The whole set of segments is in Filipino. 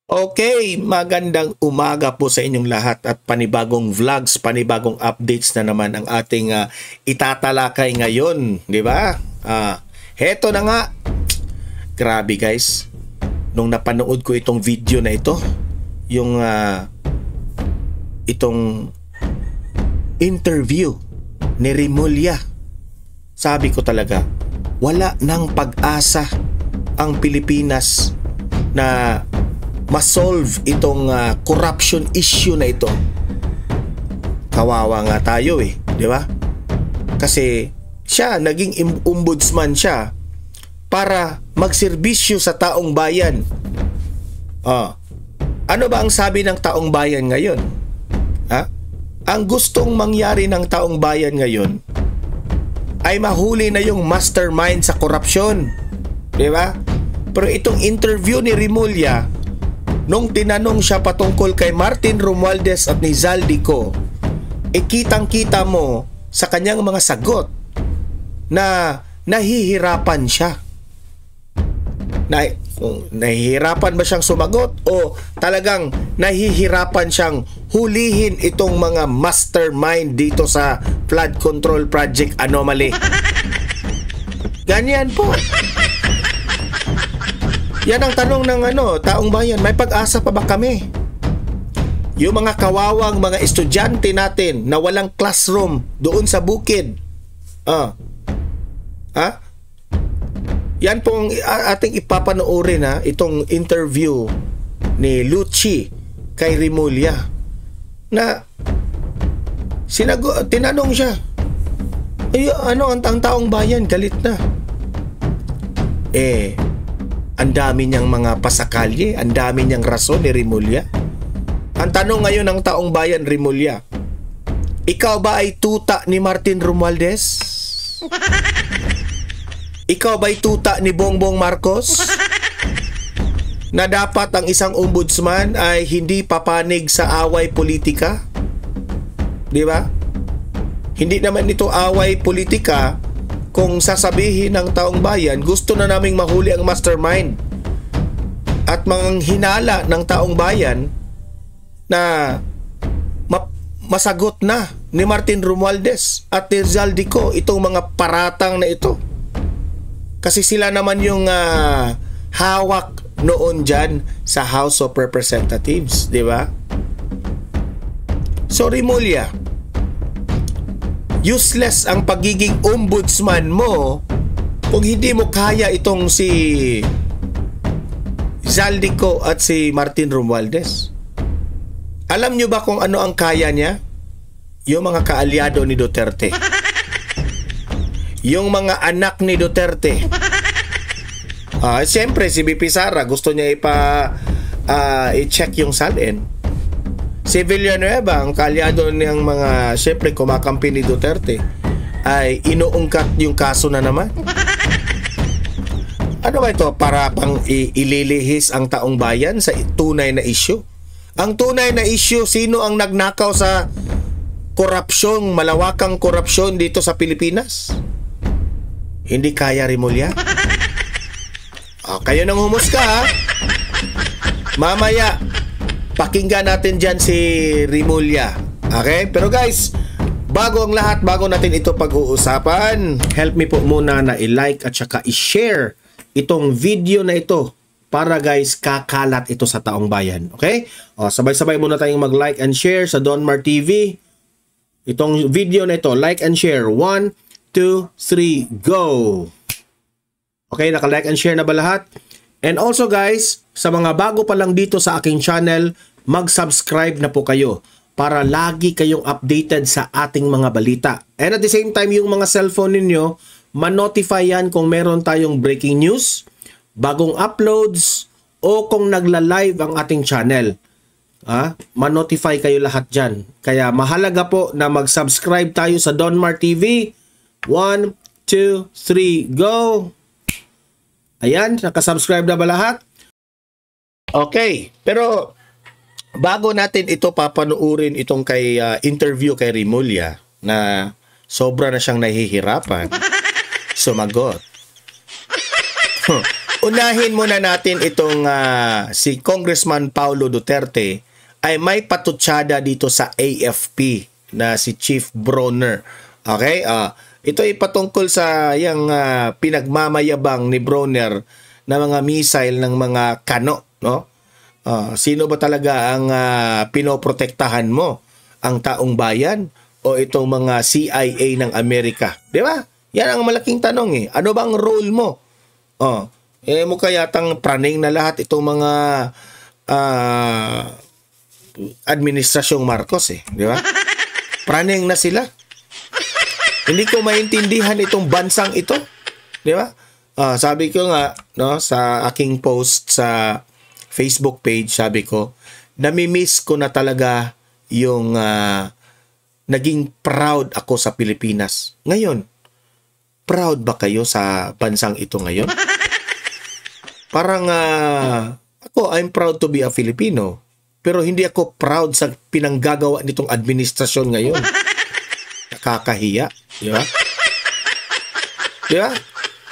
Okay, magandang umaga po sa inyong lahat at panibagong vlogs, panibagong updates na naman ang ating itatalakay ngayon, di ba? Heto na nga. Grabe guys, nung napanood ko itong video na ito, yung itong interview ni Remulla, sabi ko talaga, wala nang pag-asa ang Pilipinas na ma-solve itong corruption issue na ito. Kawawa nga tayo di ba? Kasi siya, naging ombudsman siya para magserbisyo sa taong bayan. Ano ba ang sabi ng taong bayan ngayon? Ang gustong mangyari ng taong bayan ngayon ay mahuli na yung mastermind sa korupsyon. Di ba? Pero itong interview ni Remulla, nung tinanong siya patungkol kay Martin Romualdez at ni Zaldico, kitang-kita mo sa kanyang mga sagot na nahihirapan siya. Nahihirapan ba siyang sumagot o talagang nahihirapan siyang hulihin itong mga mastermind dito sa flood control project anomaly? Ganyan po. Yan ang tanong ng taong bayan, may pag-asa pa ba kami? Yung mga kawawang mga estudyante natin na walang classroom doon sa bukid. Yan pong ating ipapanoorin itong interview ni Lucci kay Remulla na tinanong siya. Ang taong bayan galit na. Ang dami niyang mga pasakalye, ang dami niyang rason ni Remulla. Ang tanong ngayon ng taong bayan, Remulla, ikaw ba ay tuta ni Martin Romualdez? Ikaw ba ay tuta ni Bongbong Marcos? Na dapat ang isang ombudsman ay hindi papanig sa away politika? Di ba? Hindi naman ito away politika kung sasabihin ng taong bayan, gusto na naming mahuli ang mastermind at mga hinala ng taong bayan na masagot na ni Martin Romualdez at ni Zaldico itong mga paratang na ito. Kasi sila naman yung hawak noon dyan sa House of Representatives, di ba? So Remulla, useless ang pagiging ombudsman mo kung hindi mo kaya itong si Zaldico at si Martin Romualdez. Alam nyo ba kung ano ang kaya niya? Yung mga kaalyado ni Duterte. Yung mga anak ni Duterte. Siyempre si BP Sara gusto niya i-check yung salin. Si Villanueva, ang kaalyado niyang mga, siyempre, kumakampi ni Duterte, ay inuungkat yung kaso na naman. Ano ba ito? Para pang ililihis ang taong bayan sa tunay na issue? Ang tunay na issue, sino ang nagnakaw sa korupsyon, malawakang korupsyon dito sa Pilipinas? Hindi kaya, Remulla? Kayo nang humusga, Mamaya, pakinggan natin dyan si Remulla. Okay? Pero guys, bago ang lahat, bago natin ito pag-uusapan, help me po muna na i-like at saka i-share itong video na ito para guys, kakalat ito sa taong bayan. Okay? Sabay-sabay muna tayong mag-like and share sa Donmar TV. Itong video na ito, like and share. 1, 2, 3, go! Okay, naka-like and share na ba lahat? And also guys, sa mga bago pa lang dito sa aking channel, mag-subscribe na po kayo para lagi kayong updated sa ating mga balita. And at the same time, yung mga cellphone ninyo, ma-notify yan kung meron tayong breaking news, bagong uploads, o kung nagla-live ang ating channel. Ma-notify kayo lahat dyan. Kaya mahalaga po na mag-subscribe tayo sa Donmar TV. 1, 2, 3, go! Ayan, nakasubscribe na ba lahat? Okay, pero bago natin ito papanuurin itong interview kay Remulla na sobra na siyang nahihirapan sumagot. Unahin muna natin itong si Congressman Paulo Duterte ay may patutsada dito sa AFP na si Chief Bronner. Okay? Ito ay patungkol sa yung pinagmamayabang ni Bronner na mga missile ng mga kano, no? Sino ba talaga ang pinoprotektahan mo? Ang taong bayan o itong mga CIA ng Amerika? Di ba? Yan ang malaking tanong eh. Ano bang role mo? Mukha yatang praning na lahat itong mga administrasyong Marcos eh. Di ba? Praning na sila. Hindi ko maintindihan itong bansang ito. Di ba? Sabi ko nga, no, sa aking post sa Facebook page, sabi ko, nami-miss ko na talaga yung naging proud ako sa Pilipinas. Ngayon, proud ba kayo sa bansang ito ngayon? Parang ako, I'm proud to be a Filipino. Pero hindi ako proud sa pinanggagawa nitong administrasyon ngayon. Nakakahiya. Di ba? Di ba?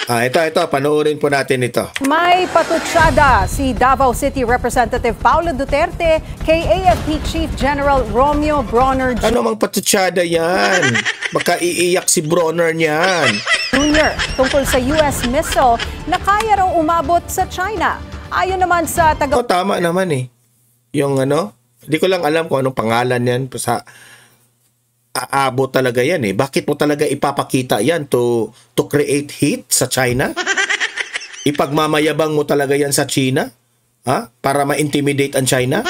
Ito, panoorin po natin ito. May patutsada si Davao City Representative Paulo Duterte kay AFP Chief General Romeo Bronner Ano mang patutsada yan? Baka iiyak si Bronner niyan. Jr. tungkol sa US missile na kaya raw umabot sa China. Ayon naman sa Tama naman eh. Yung hindi ko lang alam kung anong pangalan yan. Sa aabot talaga yan eh. Bakit mo talaga ipapakita yan to create heat sa China? Ipagmamayabang mo talaga yan sa China? Para ma-intimidate ang China?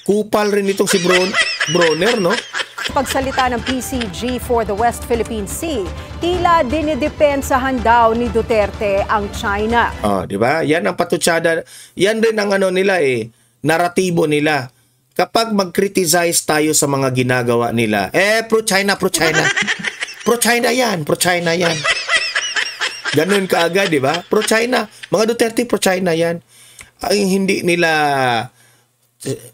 Kupal rin itong si Bronner, no? pagsalita ng PCG for the West Philippine Sea, tila dinidepensahan daw ni Duterte ang China. Di ba? Yan ang patutsada. Yan rin ang nila naratibo nila. Kapag mag-criticize tayo sa mga ginagawa nila, pro-China, pro-China. Pro-China yan, pro-China yan. Ganun kaagad, di ba? Pro-China. Mga Duterte, pro-China yan. Ang hindi nila,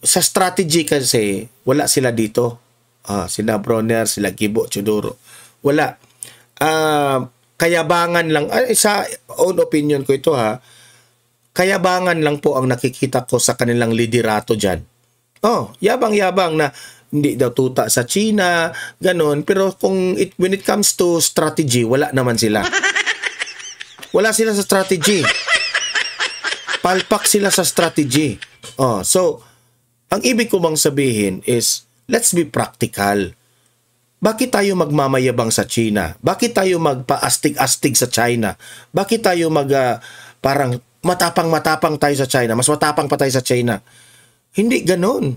sa strategy kasi, wala sila dito. Sila Bronner, sila Gibo, Chuduro. Wala. Kayabangan lang, sa own opinion ko ito kayabangan lang po ang nakikita ko sa kanilang liderato dyan. Yabang-yabang na hindi daw tuta sa China, ganun. Pero when it comes to strategy, wala naman sila. Wala sila sa strategy. Palpak sila sa strategy. So, ang ibig ko bang sabihin is, let's be practical. Bakit tayo magmamayabang sa China? Bakit tayo magpa-astig-astig sa China? Bakit tayo parang matapang-matapang tayo sa China? Mas matapang pa tayo sa China. Hindi ganon.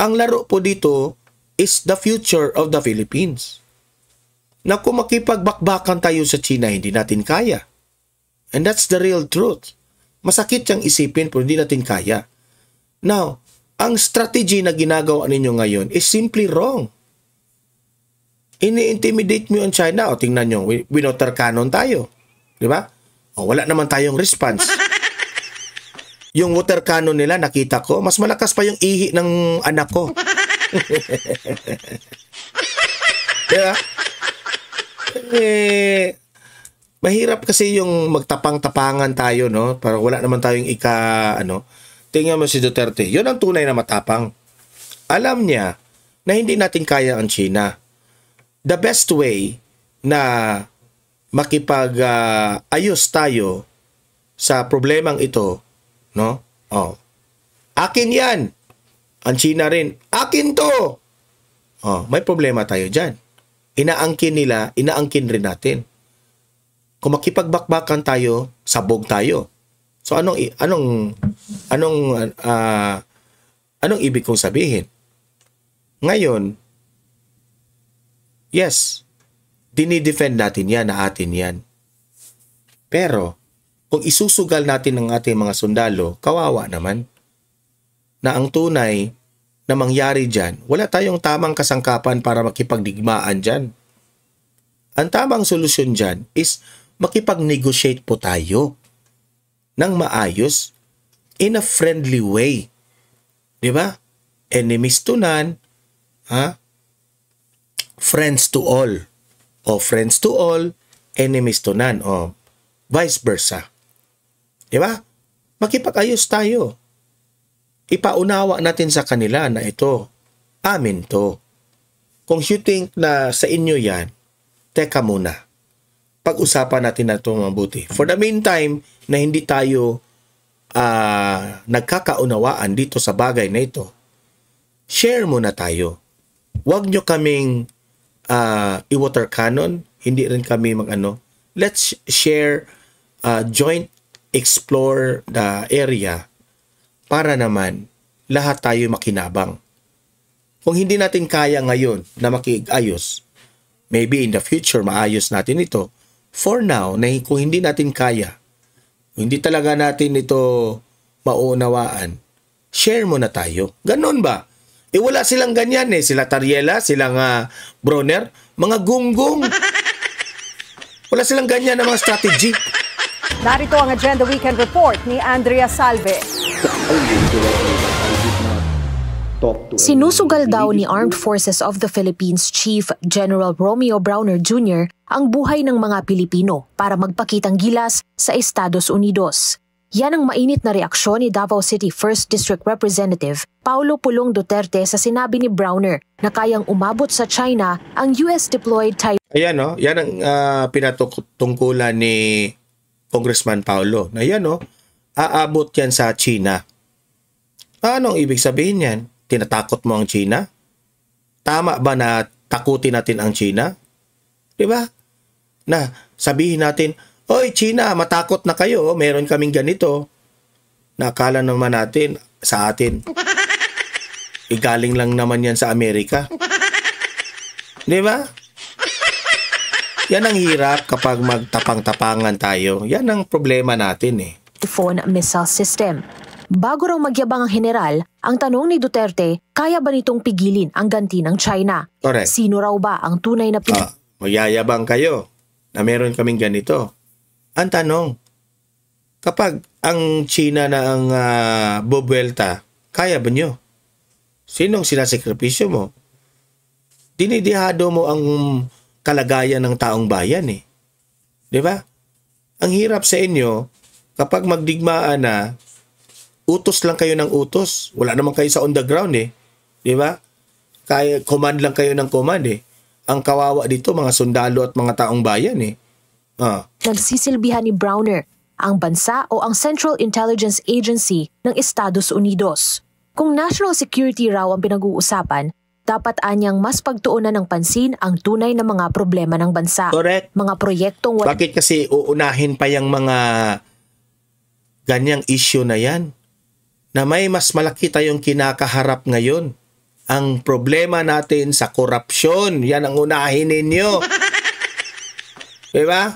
Ang laro po dito is the future of the Philippines. Na kung makipagbakbakan tayo sa China, hindi natin kaya. And that's the real truth. Masakit siyang isipin pero hindi natin kaya. Now, ang strategy na ginagawa ninyo ngayon is simply wrong. Ini-intimidate mo yung China. Tingnan nyo, winoter cannon tayo. Di ba? Wala naman tayong response. Yung water cannon nila, nakita ko, mas malakas pa yung ihi ng anak ko. Diba? Mahirap kasi yung magtapang-tapangan tayo, no? Para wala naman tayong Tingnan mo si Duterte. Yun ang tunay na matapang. Alam niya na hindi natin kaya ang China. The best way na makipag-ayos tayo sa problemang ito, no? Akin yan. Ang China rin. Akin to. May problema tayo dyan. Inaangkin nila, inaangkin rin natin. Kung makipagbakbakan tayo, sabog tayo. So anong ibig kong sabihin? Ngayon, yes, dinidefend natin yan na atin yan. Pero, kung isusugal natin ng ating mga sundalo, kawawa naman. Na ang tunay na mangyari dyan, wala tayong tamang kasangkapan para makipagdigmaan dyan. Ang tamang solusyon dyan is makipag-negotiate po tayo ng maayos in a friendly way. Di ba? Enemies to none, friends to all. Friends to all, enemies to none. Vice versa. Di ba? Makipag-ayos tayo. Ipaunawa natin sa kanila na ito, amin to. Kung you think na sa inyo yan, teka muna. Pag-usapan natin na ito mabuti. For the meantime, na hindi tayo nagkakaunawaan dito sa bagay na ito, share muna tayo. Huwag nyo kaming i-water cannon, hindi rin kami let's share, joint explore the area para naman lahat tayo makinabang. Kung hindi natin kaya ngayon na makiayos, maybe in the future maayos natin ito. For now, kung hindi natin kaya, kung hindi talaga natin ito maunawaan, share muna tayo. Ganon ba? Wala silang ganyan Sila Tariela, silang Bronner, mga gunggong. Wala silang ganyan na mga strategy. Narito ang Agenda Weekend Report ni Andrea Salve. Sinusugal daw ni Armed Forces of the Philippines Chief General Romeo Browner Jr. ang buhay ng mga Pilipino para magpakitang gilas sa Estados Unidos. Yan ang mainit na reaksyon ni Davao City 1st District Representative Paulo Pulong Duterte sa sinabi ni Browner na kayang umabot sa China ang US-deployed Taiwan. Ayan yan ang pinatungkulan ni Congressman Paulo. Na yan aabot yan sa China. Anong ibig sabihin yan? Tinatakot mo ang China? Tama ba na takutin natin ang China? Diba? Na sabihin natin, oy China, matakot na kayo, meron kaming ganito. Nakala naman natin sa atin. Igaling lang naman yan sa Amerika. Diba? Yan ang hirap kapag magtapang-tapangan tayo. Yan ang problema natin Phone missile system. Bago raw magyabang ang general, ang tanong ni Duterte, kaya ba nitong pigilin ang ganti ng China? Correct. Sino raw ba ang tunay na magyayabang kayo na meron kaming ganito. Ang tanong, kapag ang China na ang bubuelta, kaya ba nyo? Sinong sinasakripisyo mo? Dinidihado mo ang kalagayan ng taong bayan Di ba? Ang hirap sa inyo, kapag magdigmaan na, utos lang kayo ng utos. Wala naman kayo sa on the ground Di ba? Kaya command lang kayo ng command Ang kawawa dito, mga sundalo at mga taong bayan Nagsisilbihan ni Browner, ang bansa o ang Central Intelligence Agency ng Estados Unidos. Kung national security raw ang pinag-uusapan, dapat anyang mas pagtuunan ng pansin ang tunay na mga problema ng bansa. Correct. Mga proyektong... Bakit kasi uunahin pa yung mga ganyang issue na yan? Na may mas malaki tayong kinakaharap ngayon. Ang problema natin sa korupsyon, yan ang unahin ninyo. Diba?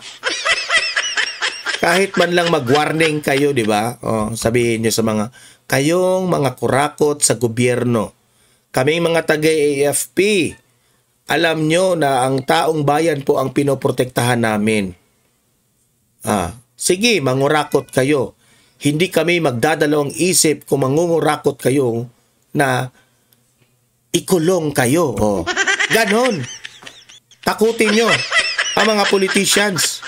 Kahit man lang mag-warning kayo, diba? Sabihin nyo sa kayong mga kurakot sa gobyerno, kaming mga taga-AFP, alam nyo na ang taong bayan po ang pinoprotektahan namin. Sige, mangurakot kayo. Hindi kami magdadalawang isip kung mangungurakot kayo na ikulong kayo. Ganon. Takutin nyo ang mga politicians.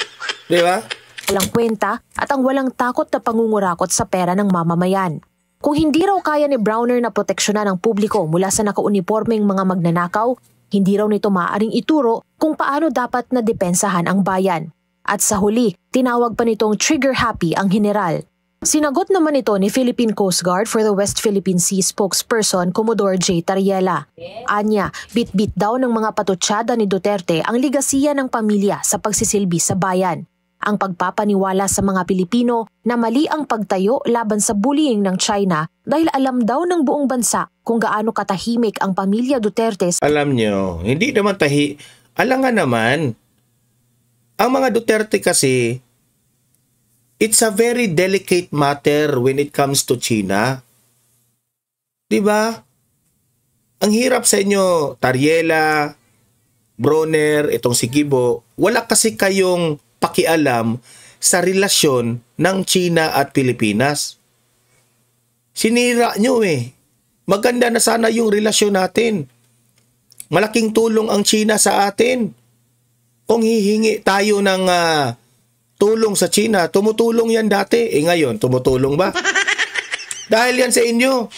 Di ba? Walang kwenta at ang walang takot na pangungurakot sa pera ng mamamayan. Kung hindi raw kaya ni Browner na proteksyonan ang publiko mula sa nakaunipormeng mga magnanakaw, hindi raw nito maaaring ituro kung paano dapat na depensahan ang bayan. At sa huli, tinawag pa nitong trigger-happy ang general. Sinagot naman ito ni Philippine Coast Guard for the West Philippine Sea spokesperson Commodore J. Tariela. Anya, bit-bit daw ng mga patutsada ni Duterte ang ligasiya ng pamilya sa pagsisilbi sa bayan. Ang pagpapaniwala sa mga Pilipino na mali ang pagtayo laban sa bullying ng China dahil alam daw ng buong bansa kung gaano katahimik ang pamilya Duterte. Alam nyo, hindi naman alangan naman, ang mga Duterte kasi, it's a very delicate matter when it comes to China. Diba? Ang hirap sa inyo, Tariela, Bronner, itong si Gibo, wala kasi kayong pakialam sa relasyon ng China at Pilipinas. Sinira nyo Maganda na sana yung relasyon natin. Malaking tulong ang China sa atin. Kung hihingi tayo ng tulong sa China. Tumutulong yan dati. Ngayon, tumutulong ba? Dahil yan sa inyo.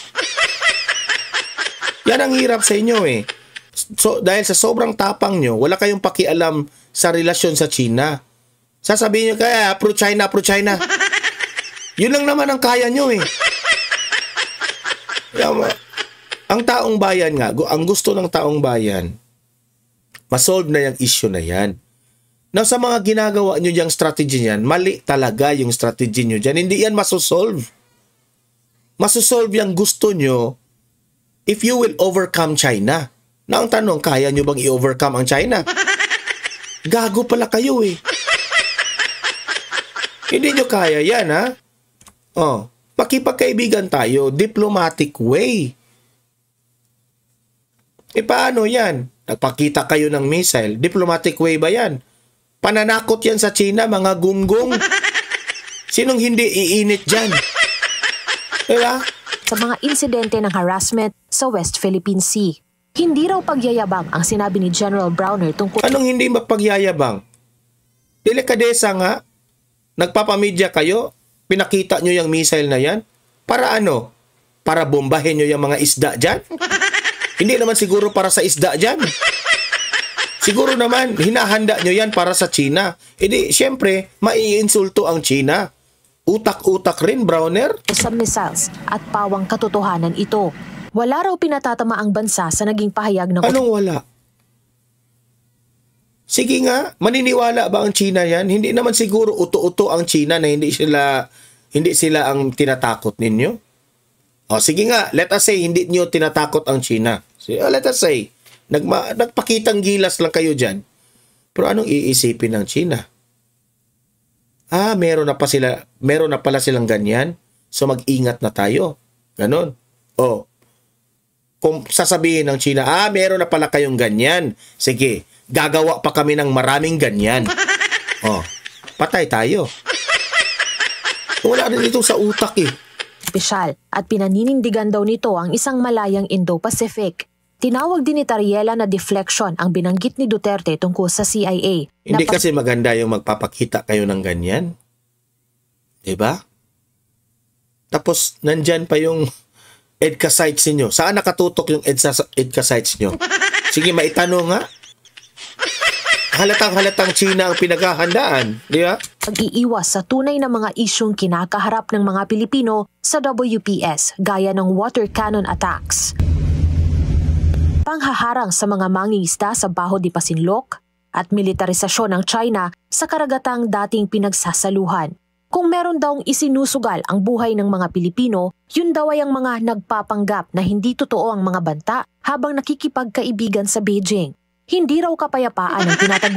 Yan ang hirap sa inyo eh. So, dahil sa sobrang tapang nyo, wala kayong pakialam sa relasyon sa China. Sasabihin nyo kaya, pro-China, pro-China. Yun lang naman ang kaya nyo eh. Ang taong bayan nga, ang gusto ng taong bayan, masolve na yung issue na yan. Now, sa mga ginagawa nyo diyang strategy niyan, mali talaga yung strategy nyo dyan. Hindi yan masosolve. Masosolve yung gusto nyo if you will overcome China. Na ang tanong, kaya nyo bang i-overcome ang China? Gago pala kayo eh. Hindi nyo kaya yan, ha? Oh, makipagkaibigan tayo, diplomatic way. Paano yan? Nagpakita kayo ng missile, diplomatic way ba yan? Pananakot yan sa China, mga gunggong. Sinong hindi iinit dyan? Diba? Sa mga insidente ng harassment sa West Philippine Sea, hindi raw pagyayabang ang sinabi ni General Browner tungkol... Anong hindi mapagyayabang? Delikadesa nga. Nagpapamedya kayo, pinakita nyo yung missile na yan. Para ano? Para bombahin nyo yung mga isda dyan? Hindi naman siguro para sa isda dyan. Siguro naman, hinahanda nyo yan para sa China. Siyempre, maiinsulto ang China. Utak-utak rin, Browner. Sa missiles at pawang katotohanan ito. Wala raw pinatatama ang bansa sa naging pahayag ng... Anong wala? Sige nga, maniniwala ba ang China yan? Hindi naman siguro uto-uto ang China na hindi sila ang tinatakot ninyo. O sige nga, let us say hindi niyo tinatakot ang China. So, let us say, nagpakitang gilas lang kayo dyan. Pero anong iisipin ng China? Meron na pala silang ganyan. So mag-ingat na tayo. Ganon. O, kung sasabihin ng China, meron na pala kayong ganyan. Sige, gagawa pa kami ng maraming ganyan. O, patay tayo. Wala rin ito sa utak eh. Opisyal at pinaninindigan daw nito ang isang malayang Indo-Pacific. Tinawag din ni Tariela na deflection ang binanggit ni Duterte tungkol sa CIA. Hindi kasi maganda yung magpapakita kayo ng ganyan. Diba? Tapos, nandyan pa yung EDCA sites niyo. Saan nakatutok yung EDCA sites niyo? Sige, maitanong nga. Halatang China ang pinaghahandaan. Di ba? Pag-iiwas sa tunay na mga isyong kinakaharap ng mga Pilipino sa WPS gaya ng water cannon attacks. Panghaharang sa mga mangingisda sa Baho de Masinloc at militarisasyon ng China sa karagatang dating pinagsasaluhan. Kung meron daw isinusugal ang buhay ng mga Pilipino, yun daw ay ang mga nagpapanggap na hindi totoo ang mga banta habang nakikipagkaibigan sa Beijing. Hindi raw kapayapaan ang tinatag...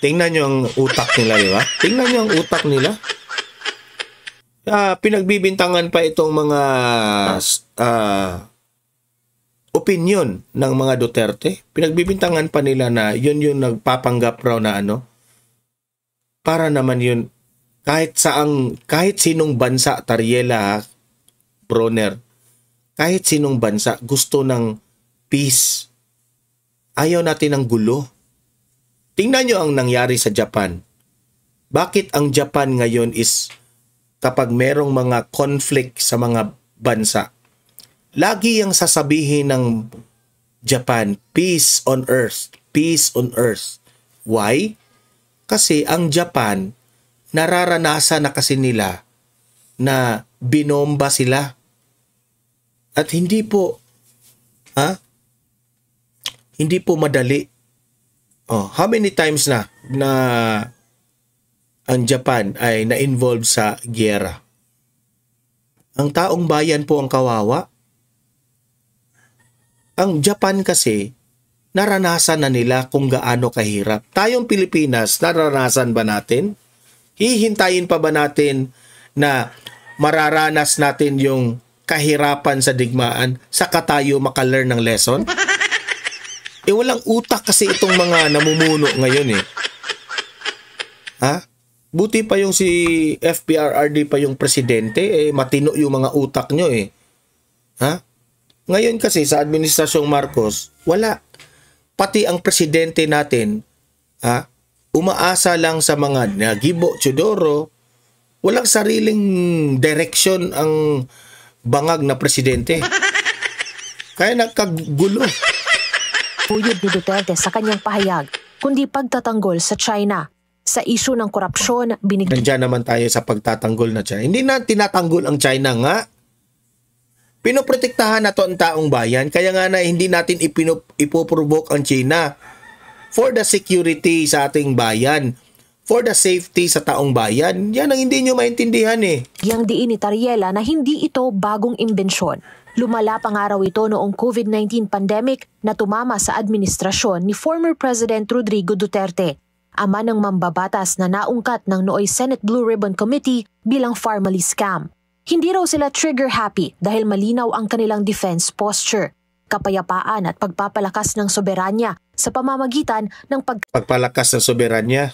Tingnan nyo ang utak nila, di ba? Tingnan nyo ang utak nila. Pinagbibintangan pa itong mga opinion ng mga Duterte. Pinagbibintangan pa nila na yun yung nagpapanggap raw na para naman yun, kahit sinong bansa, Tariela, Browner, kahit sinong bansa gusto ng peace. Ayaw natin ng gulo. Tingnan nyo ang nangyari sa Japan. Bakit ang Japan ngayon is kapag merong mga conflict sa mga bansa, lagi yung sasabihin ng Japan, peace on earth, peace on earth. Why? Kasi ang Japan, nararanasan na kasi nila na binomba sila. At hindi po madali. How many times na ang Japan ay na-involve sa giyera? Ang taong bayan po ang kawawa. Ang Japan kasi, naranasan na nila kung gaano kahirap. Tayong Pilipinas, naranasan ba natin? Hihintayin pa ba natin na mararanas natin yung kahirapan sa digmaan saka tayo maka-learn ng lesson? Walang utak kasi itong mga namumuno ngayon eh. Buti pa yung si FPRRD pa yung presidente, matino yung mga utak nyo eh. Ngayon kasi sa administrasyong Marcos, wala. Pati ang presidente natin, umaasa lang sa mga nagibo, Chudoro, walang sariling direksyon ang bangag na presidente. Kaya nagkagulo. Buyod ni Duterte sa kanyang pahayag, kundi pagtatanggol sa China. Sa isyu ng korupsyon, Nandiyan naman tayo sa pagtatanggol na China. Hindi na tinatanggol ang China nga. Pinoprotektahan na to ang taong bayan. Kaya nga na hindi natin ipoprovoke ang China for the security sa ating bayan, for the safety sa taong bayan. Yan ang hindi nyo maintindihan eh. Yang diin ni Tariela na hindi ito bagong imbensyon. Lumala pang araw ito noong COVID-19 pandemic na tumama sa administrasyon ni former President Rodrigo Duterte, ama ng mambabatas na naungkat ng nooy Senate Blue Ribbon Committee bilang Farmally scam. Hindi raw sila trigger happy dahil malinaw ang kanilang defense posture, kapayapaan at pagpapalakas ng soberanya sa pamamagitan ng pagpalakas ng soberanya.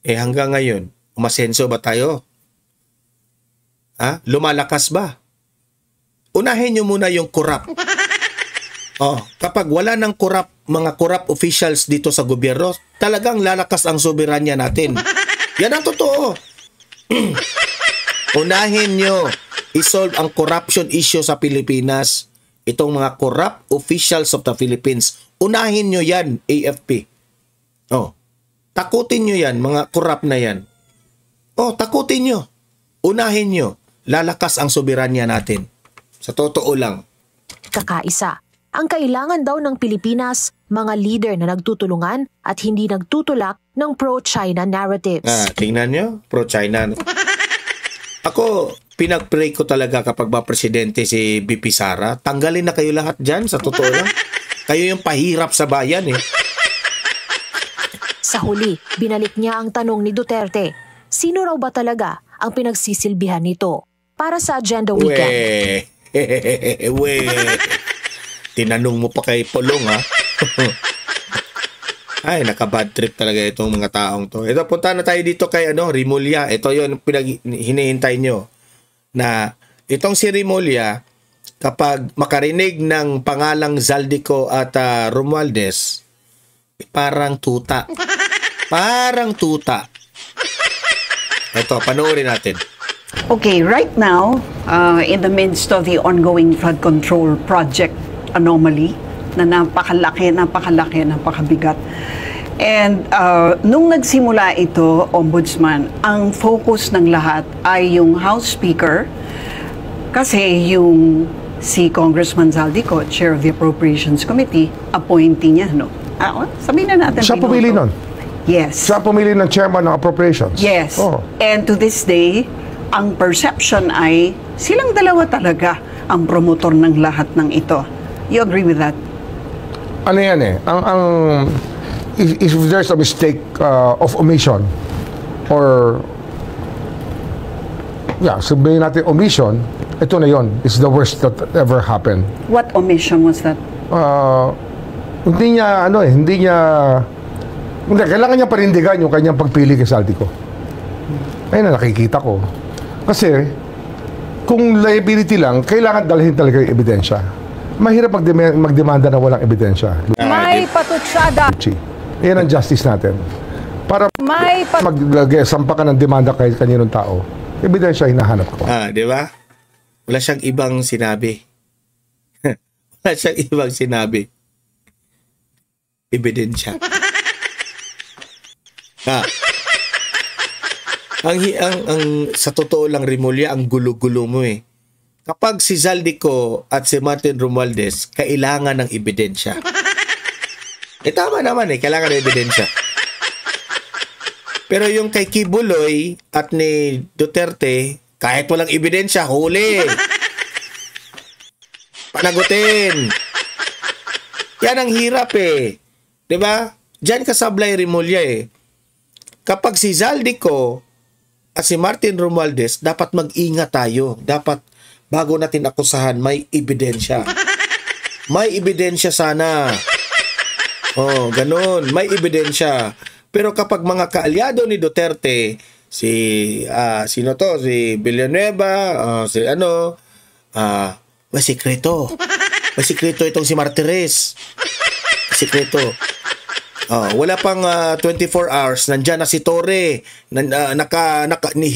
Hanggang ngayon, umasenso ba tayo? Lumalakas ba? Unahin nyo muna yung corrupt. Kapag wala ng mga corrupt officials dito sa gobyerno, talagang lalakas ang soberanya natin. Yan ang totoo. Unahin nyo isolve ang corruption issue sa Pilipinas. Itong mga corrupt officials of the Philippines. Unahin nyo yan, AFP. Takutin nyo yan, mga corrupt na yan. Takutin nyo. Unahin nyo. Lalakas ang soberanya natin. Sa totoo lang. Kakaisa. Ang kailangan daw ng Pilipinas, mga leader na nagtutulungan at hindi nagtutulak ng pro-China narratives. Tingnan nyo, pro-China. Ako, pinag-pray ko talaga kapag presidente si BP Sara, tanggalin na kayo lahat dyan, sa totoo lang. Kayo yung pahirap sa bayan eh. Sa huli, binalik niya ang tanong ni Duterte, sino raw ba talaga ang pinagsisilbihan nito para sa agenda weekend? Tinanong mo pa kay Polong ha. Ay, naka-bad trip talaga itong mga taong to. Ito, punta na tayo dito kay Rimulya. Ito yung hinihintay nyo. Na itong si Rimulya, kapag makarinig ng pangalang Zaldico at Romualdez, parang tuta. Parang tuta. Ito, panoorin natin. Okay, right now, in the midst of the ongoing flood control project anomaly, na napakabigat. And nung nagsimula ito, Ombudsman, ang focus ng lahat ay yung House Speaker, kasi yung si Congressman Zaldico, Chair of the Appropriations Committee, appointee niya, no? Sabihin na natin. Siya pumili nun? Yes. Siya pumili ng Chairman ng Appropriations? Yes. And to this day, ang perception ay silang dalawa talaga ang promotor ng lahat ng ito. You agree with that? Ano yan eh? If there's a mistake of omission or sabihin natin omission, ito na yon. It's the worst that ever happened. What omission was that? Hindi kailangan niya parindigan yung kanyang pagpili kay Zaldico. Ayun na nakikita ko. Kasi, kung liability lang, kailangan dalhin talaga yung ebidensya. Mahirap magdemanda na walang ebidensya. May patutsada. Yan ang justice natin. Para magsampa ka ng demanda kahit kaninong tao, ebidensya hinahanap ko. Di ba? Wala siyang ibang sinabi. Wala siyang ibang sinabi. Ebidensya. Ang sa totoo lang, Rimulya, ang gulo-gulo mo eh. Kapag si Zaldico at si Martin Romualdez, kailangan ng ebidensya. Tama naman eh, kailangan ng ebidensya. Pero yung kay Kibuloy at ni Duterte, kahit walang ebidensya, huli. Panagutin. Yan ang hirap eh. Diba? Diyan kasablay, Rimulya eh. Kapag si Zaldico at si Martin Romualdez, dapat mag-ingat tayo. Dapat, bago natin akusahan, may ebidensya. May ebidensya sana. Ganun. May ebidensya. Pero kapag mga kaalyado ni Duterte, si Villanueva, may sikreto. May sikreto itong si Martires. Sikreto. Wala pang 24 hours, nandyan na si Torre,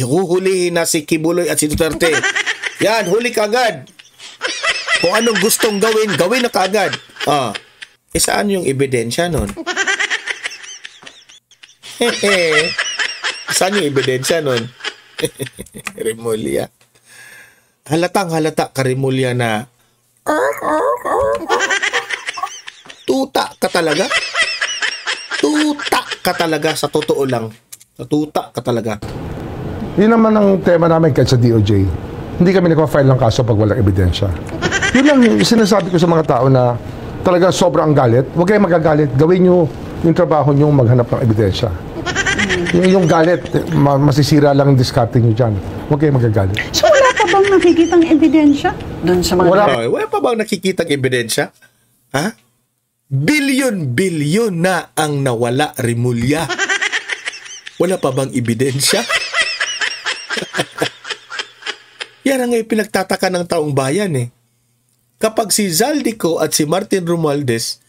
huhulihin na si Kibuloy at si Duterte. Yan, huli ka agad. Kung anong gustong gawin, gawin na kaagad. Saan yung ebidensya nun? Saan yung ebidensya nun? Remulla. Halatang halata ka, Remulla, na tuta ka talaga. Tuta ka talaga, sa totoo lang. Tuta ka talaga. Yun naman ang tema namin kahit sa DOJ. Hindi kami nagpa-file ng kaso pag walang ebidensya. Yun lang sinasabi ko sa mga tao na talaga sobrang galit. Huwag kayong magagalit. Gawin nyo yung trabaho nyo maghanap ng ebidensya. Yung galit, masisira lang ang discarding nyo dyan. Huwag kayong magagalit. So wala pa bang nakikitang ebidensya doon sa mga... Wala pa bang nakikitang ebidensya? Ha? Bilyon na ang nawala, Remulla. Wala pa bang ebidensya? Yan ang pinagtataka ng taong bayan eh. Kapag si Zaldico at si Martin Romualdez,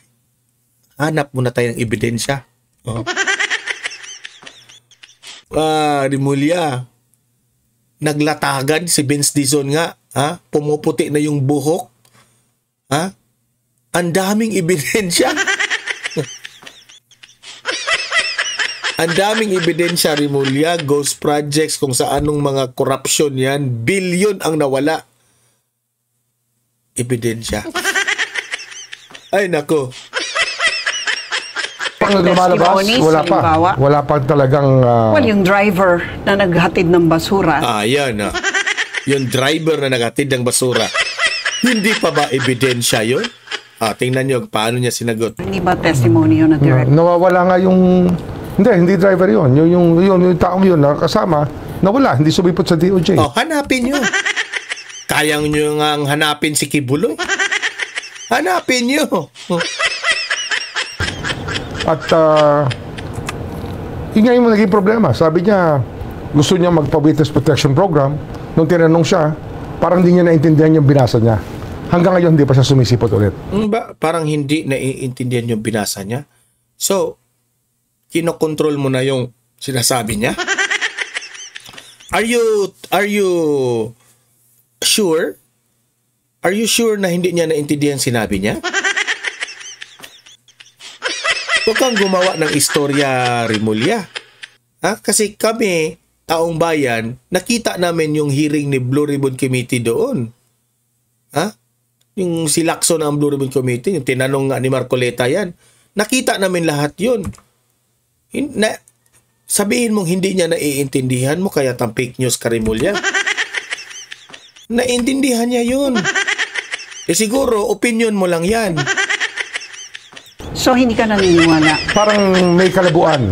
hanap muna tayo ng ebidensya. Remulla, naglatagan si Vince Dizon nga. Pumuputi na yung buhok. Ang daming ebidensya. Ang daming ebidensya, Remulla, ghost projects, kung sa anong mga corruption yan. Bilyon ang nawala. Ebidensya. Ay, nako. Pang lumalabas, wala pa. Wala pa talagang... Well, yung driver na naghatid ng basura. Yan. Yung driver na naghatid ng basura. Hindi pa ba ebidensya yun? Tingnan nyo paano niya sinagot. Hindi ba testimony yun na direct? Nawawala nga yung... Hindi driver yun. Yung taong yun na kasama, nawala. Hindi sumipot sa DOJ. Hanapin nyo. Kayang nyo nga hanapin si Kibuloy. Hanapin nyo. At yun nga yung naging problema. Sabi niya, gusto niya magpa-witness protection program. Nung tinanong siya, parang hindi niya naintindihan yung binasa niya. Hanggang ngayon, hindi pa siya sumisipot ulit. Parang hindi naiintindihan yung binasa niya. So, kinokontrol mo na yung sinasabi niya? Are you sure? Are you sure na hindi niya naintindihan sinabi niya? Huwag kang gumawa ng istorya, Remulla. Kasi kami, taong bayan, nakita namin yung hearing ni Blue Ribbon Committee doon. Yung si Lacson ng Blue Ribbon Committee, yung tinanong nga ni Marcoleta yan. Nakita namin lahat yun. Sabihin mong hindi niya naiintindihan mo, kaya tang fake news ka, Remulla. Naintindihan niya yun. Siguro, opinion mo lang yan. So, hindi ka naniniwala? Parang may kalabuan.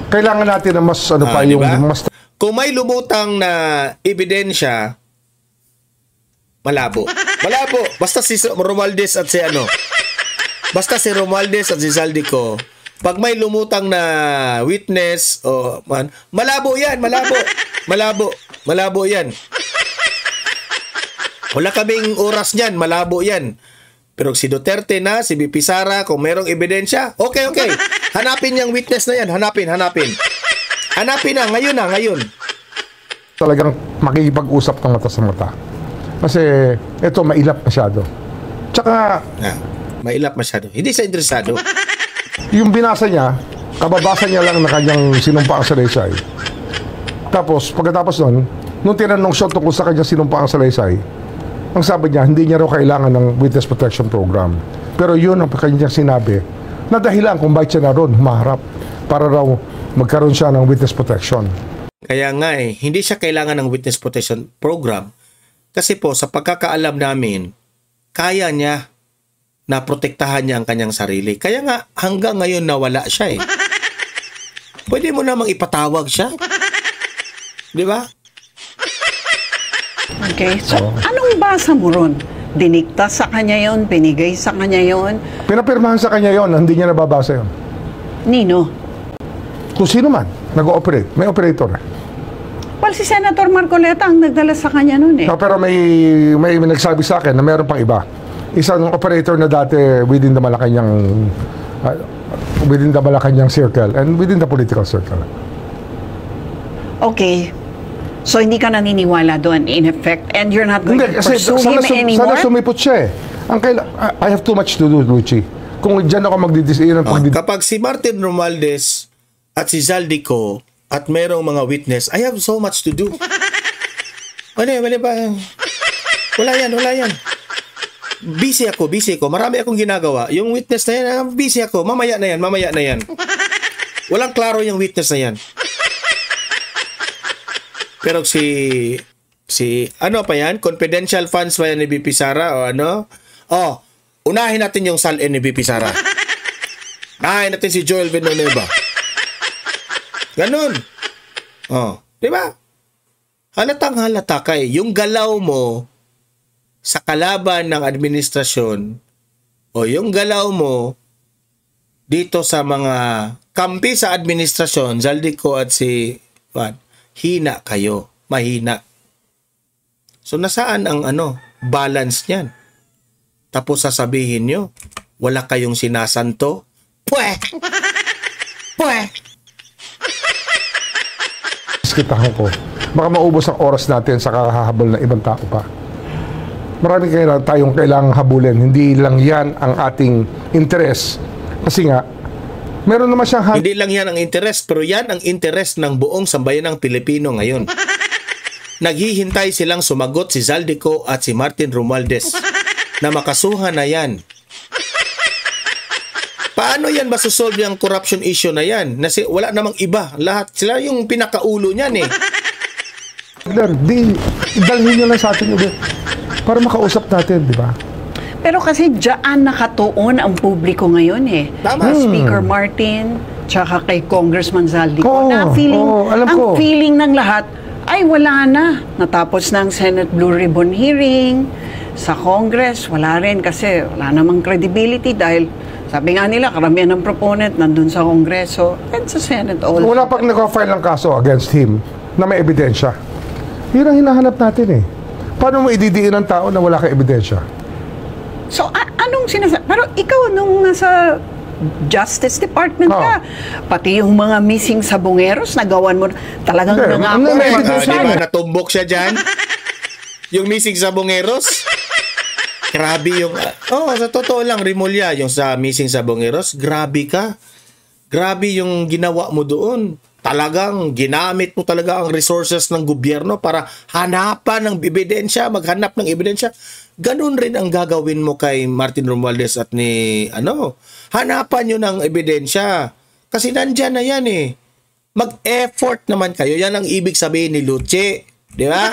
Kailangan natin na mas pa yung... Diba? Mas... Kung may lumutang na ebidensya, malabo. Malabo. Basta si Romualdez at si Basta si Romualdez at si Zaldico, pag may lumutang na witness, malabo yan, malabo. Malabo yan. Wala kaming oras niyan, malabo yan. Pero si Duterte na, si BP Sara, kung merong ebidensya, okay. Hanapin yung witness na yan, hanapin. Hanapin na, ngayon. Talagang makikipag-usap ng mata sa mata. Kasi ito, mailap masyado. Tsaka... mailap masyado. Hindi siya interesado. Yung binasa niya, kababasa niya lang na kanyang sinumpaang salaysay. Tapos, pagkatapos nun, nung tinanong siya tungkol sa kanyang sinumpaang salaysay, ang sabi niya, hindi niya raw kailangan ng witness protection program. Pero yun ang kanyang sinabi, na dahilan kung bakit siya na ron humaharap para raw magkaroon siya ng witness protection. Kaya nga hindi siya kailangan ng witness protection program. Kasi po, sa pagkakaalam namin, kaya niya na protektahan niya ang kanyang sarili. Kaya nga, hanggang ngayon nawala siya Pwede mo namang ipatawag siya. Di ba? Okay. So, anong basa mo ron? Dinikta sa kanya yon, binigay sa kanya yon? Pinapirmahan sa kanya yon, hindi niya nababasa yon. Nino? Kung sino man, nag-ooperate. May operator. Well, si Senator Marcoleta ang nagdala sa kanya noon No, pero may nagsabi sa akin na meron pang iba. Isang operator na dati within the Malacanang within the Malacanang circle and within the political circle. Okay. So, hindi ka naniniwala doon, in effect, and you're not going to pursue him anymore? Sana sumipot siya eh. I have too much to do, Luchi. Kung dyan ako kapag si Martin Romualdez at si Zaldico at merong mga witness, I have so much to do. Mali ba? Wala yan. Busy ako. Marami akong ginagawa. Yung witness na yan, busy ako. Mamaya na yan. Walang klaro yung witness na yan. Pero si ano pa yan? Confidential funds ba yan ni BP Sara o ano? Unahin natin yung SALN ni BP Sara. Unahin natin si Joel Villanueva. Ganun. Di ba? Halatang halata kay yung galaw mo sa kalaban ng administrasyon o yung galaw mo dito sa mga kampi sa administrasyon, Zaldico at si hina kayo, mahina. So nasaan ang balance niyan? Tapos sasabihin nyo, wala kayong sinasanto? Pweh! Kitahan ko. Baka maubos ang oras natin sa kakahabol ng ibang tao pa. Marami tayong kailangang habulin. Hindi lang yan ang ating interes. Kasi nga, meron naman siyang... Hindi lang yan ang interes, pero yan ang interes ng buong sambayanang Pilipino ngayon. Naghihintay silang sumagot si Zaldico at si Martin Romualdez na makasuhan na yan. Paano yan masusolve yung corruption issue na yan? Wala namang iba. Lahat sila yung pinakaulo niyan eh. Dalhin nyo lang sa atin para makausap natin, di ba? Pero kasi dyan nakatuon ang publiko ngayon eh. Tama. Speaker Martin, tsaka kay Congressman Zaldico. Alam ko. Feeling ng lahat ay wala na. Natapos na ang Senate Blue Ribbon hearing. Sa Congress, wala rin kasi wala namang credibility dahil sabi nga nila, karamihan ng proponent nandun sa Kongreso and sa Senate also. Wala pang nag-file ng kaso against him na may ebidensya. Yun ang hinahanap natin eh. Paano mo ididiin ng tao na wala kang ebidensya? So, anong sinasabi? Pero ikaw, nung nasa Justice Department ka, pati yung mga missing sabongeros, nagawan mo talagang nangako. Diba natumbok siya dyan? Yung missing sabongeros? Grabe yung... sa totoo lang, Rimulya, yung sa missing sabongeros, grabe ka. Grabe yung ginawa mo doon. Talagang ginamit mo talaga ang resources ng gobyerno para hanapan ng ebidensya, maghanap ng ebidensya. Ganun rin ang gagawin mo kay Martin Romualdez at ni hanapan nyo ng ebidensya. Kasi nandyan na yan eh. Mag-effort naman kayo. Yan ang ibig sabihin ni Luce. Di ba?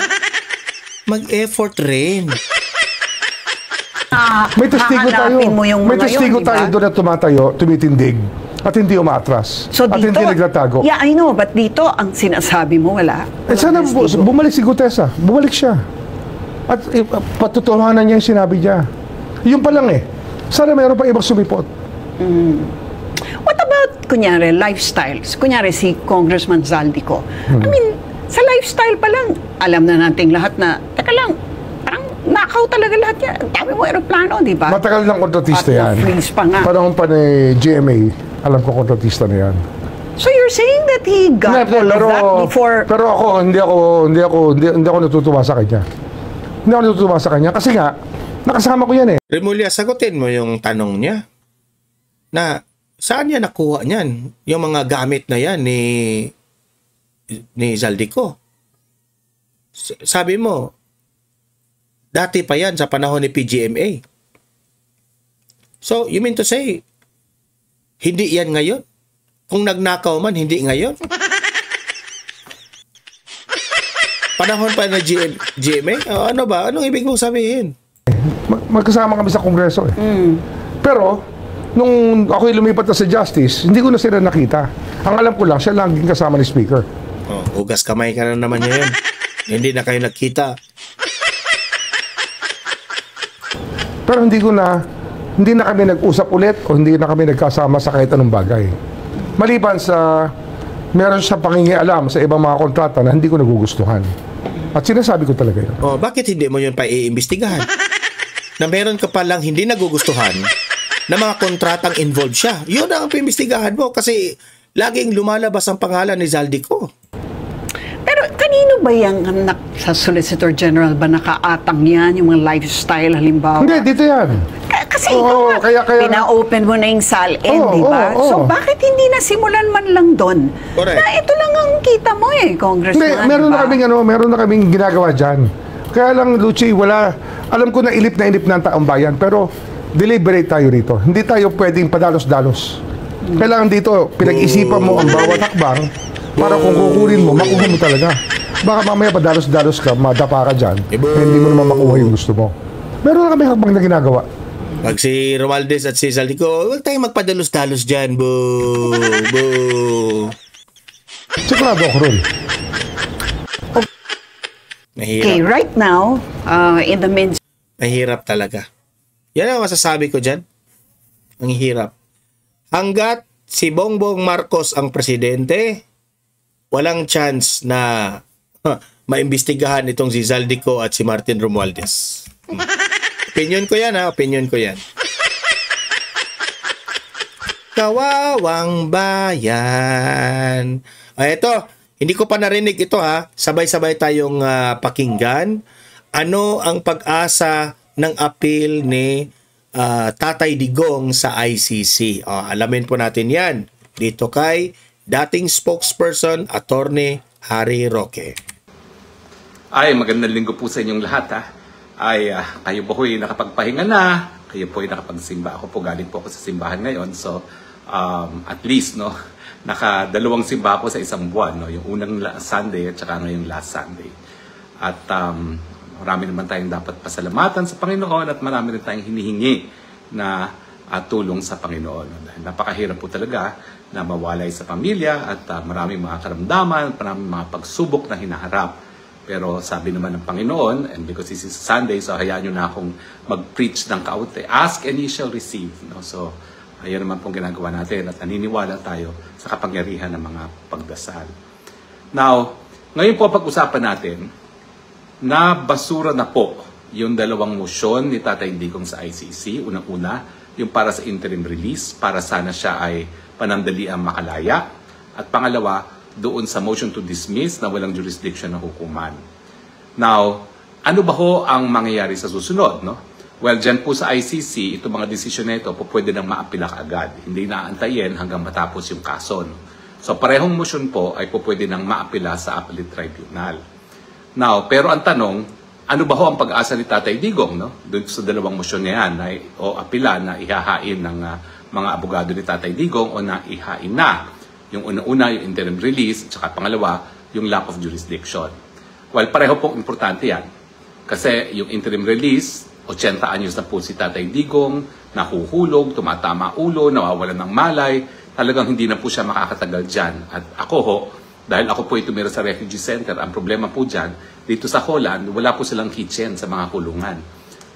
Mag-effort rin. May testigo tayo. May testigo tayo doon na tumatayo, tumitindig. At hindi umaatras. So at dito, hindi nagtatago. Yeah, I know. But dito, ang sinasabi mo, wala. Sana bumalik si Gutesa. Bumalik siya. At patutuhanan niya yung sinabi niya. Yun pa lang eh. Sana mayroon pa ibang sumipot. What about, kunyari, lifestyles? Kunyari, si Congressman Zaldico. I mean, sa lifestyle pa lang, alam na nating lahat na, teka lang, parang nakaw talaga lahat yan. Ang dami mo aeroplano, di ba? Matagal ng kontratista yan. At freeze pa nga. Panahon pa ni GMA. Alam ko kontratista na yan. So you're saying that he got all of that before... Pero ako, hindi ako natutuwa sa kanya. Hindi ako natutuwa sa kanya kasi nga, nakasama ko yan eh. Rimulya, sagutin mo yung tanong niya na saan niya nakuha niyan? Yung mga gamit na yan ni Zaldico. Sabi mo, dati pa yan sa panahon ni PGMA. So, you mean to say, hindi yan ngayon? Kung nagnakaw man, hindi ngayon? Panahon pa na GMA? Ano ba? Anong ibig mong sabihin? Magkasama kami sa Kongreso eh. Pero, nung ako'y lumipat na sa Justice, hindi ko na sila nakita. Ang alam ko lang, siya lang kasama ni Speaker. Hugas kamay ka na naman ngayon. Hindi na kayo nagkita. Pero hindi na kami nag-usap ulit o hindi na kami nagkasama sa kahit anong bagay. Maliban sa meron siya pangingialam sa ibang mga kontrata na hindi ko nagugustuhan. At sinasabi ko talaga yun. Bakit hindi mo yun pa iimbestigahan? Na meron ka palang hindi nagugustuhan na mga kontratang involved siya. Yun ang pimbestigahan mo kasi laging lumalabas ang pangalan ni Zaldico. Pero kanino ba yan sa Solicitor General ba nakaatang yan, yung mga lifestyle halimbawa? Hindi, dito yan. Kasi ikaw nga, pina-open mo na yung SALN, di ba? So bakit hindi nasimulan man lang doon? Correct. Na ito lang ang kita mo Congressman. Hindi, meron na kaming ginagawa dyan. Kaya lang, Lucy, alam ko na ilip na ang taong bayan, pero deliberate tayo rito. Hindi tayo pwedeng padalos-dalos. Kailangan dito, pinag-isipan mo ang bawat hakbang para kung kukunin mo, makuha mo talaga. Baka mamaya padalos-dalos ka, madapa ka dyan, hindi mo naman makuha yung gusto mo. Meron na kami hakbang na ginagawa. Pag si Romualdez at si Zaldico, huwag tayong magpadalos-dalos dyan, boo! Boo! Sigurado ako ron. Mahirap. Okay, right now, in the midst... Mahirap talaga. Yan ang masasabi ko dyan. Ang hirap. Hanggat si Bongbong Marcos ang presidente, walang chance na maimbestigahan itong si Zaldico at si Martin Romualdez. Opinion ko yan opinion ko yan. Kawawang bayan. Ito, hindi ko pa narinig ito Sabay-sabay tayong pakinggan. Ano ang pag-asa ng appeal ni Tatay Digong sa ICC? Alamin po natin yan dito kay dating spokesperson, Attorney Harry Roque. Magandang linggo po sa inyong lahat kayo po ay nakapagpahinga na, kayo po ay nakapagsimba. Ako po galing po ako sa simbahan ngayon. So, at least, nakadalawang simba po sa isang buwan. Yung unang Sunday at saka ngayong last Sunday. At marami naman tayong dapat pasalamatan sa Panginoon at marami rin tayong hinihingi na tulong sa Panginoon. Dahil napakahirap po talaga na mawalay sa pamilya at maraming mga karamdaman, maraming mga pagsubok na hinaharap. Pero sabi naman ng Panginoon, and because this is Sunday, so hayaan nyo na akong mag-preach ng kaunti. Ask and ye shall receive. So, ayan naman pong ginagawa natin at naniniwala tayo sa kapangyarihan ng mga pagdasal. Now, ngayon po pag-usapan natin na basura na po yung dalawang motion ni Tatay Digong sa ICC. Unang-una, yung para sa interim release, para sana siya ay panandaliang makalaya. At pangalawa, doon sa motion to dismiss na walang jurisdiction ng hukuman. Now, ano ba ho ang mangyayari sa susunod? Well, dyan po sa ICC, itong mga desisyon na ito po pwede nang maapila agad. Hindi naantayin hanggang matapos yung kaso. So, parehong motion po ay po pwede nang maapila sa Appellate Tribunal. Now, pero ang tanong, ano ba ho ang pag-asa ni Tatay Digong? Doon sa dalawang motion na yan, o apila na ihahain ng mga abogado ni Tatay Digong o na ihain na. Yung una-una, yung interim release, at saka pangalawa, yung lack of jurisdiction. Well, pareho pong importante yan. Kasi yung interim release, 80 anyos na po si Tatay Digong, nahuhulog, tumatama ulo, nawawalan ng malay, talagang hindi na po siya makakatagal dyan. At ako ho, dahil ako po ay tumira sa refugee center, ang problema po dyan, dito sa Holland, wala po silang kitchen sa mga kulungan.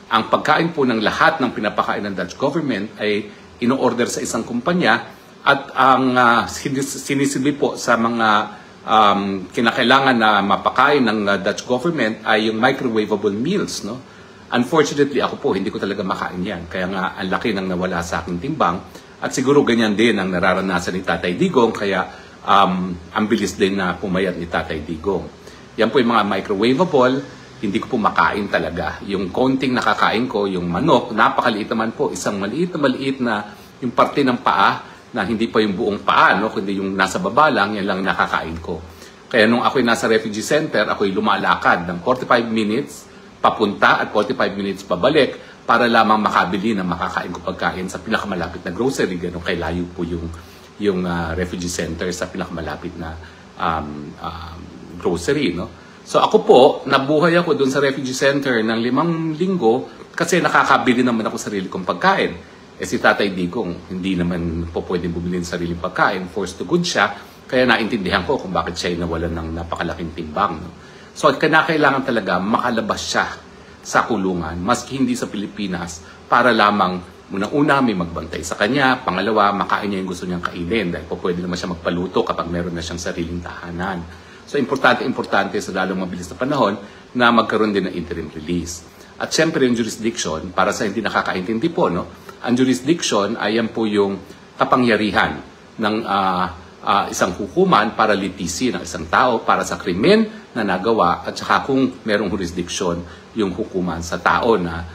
Ang pagkain po ng lahat ng pinapakain ng Dutch government ay ino-order sa isang kumpanya at ang sinisilbi po sa mga kinakailangan na mapakain ng Dutch government ay yung microwavable meals. Unfortunately, ako po, hindi ko talaga makain yan. Kaya nga, ang laki nang nawala sa aking timbang. At siguro ganyan din ang nararanasan ni Tatay Digong, kaya ang bilis din na pumayat ni Tatay Digong. Yan po yung mga microwavable, hindi ko po makain talaga. Yung konting nakakain ko, yung manok, napakaliit naman po, isang maliit na yung parte ng paa, na hindi pa yung buong paa, kundi yung nasa baba lang, yan lang nakakain ko. Kaya nung ako'y nasa refugee center, ako'y lumalakad ng 45 minutes papunta at 45 minutes pabalik para lamang makabili ng makakain ko pagkain sa pinakamalapit na grocery. Ganun kay layo po yung refugee center sa pinakamalapit na grocery. So ako po, nabuhay ako doon sa refugee center ng 5 linggo kasi nakakabili naman ako sarili kong pagkain. Si Tatay Digong, hindi naman po pwedeng bumili ng sariling pagkain, forced to good siya, kaya naintindihan ko kung bakit siya nawalan ng napakalaking timbang. So, kailangan talaga makalabas siya sa kulungan, maski hindi sa Pilipinas, para lamang una may magbantay sa kanya, pangalawa, makain niya yung gusto niyang kainin, dahil po pwede naman siya magpaluto kapag meron na siyang sariling tahanan. So, importante sa lalong mabilis na panahon na magkaroon din ng interim release. At syempre yung jurisdiction, para sa hindi nakakaintindi po, no? Ang jurisdiction ay yan po yung kapangyarihan ng isang hukuman para litisin ng isang tao para sa krimen na nagawa at saka kung merong jurisdiction yung hukuman sa tao na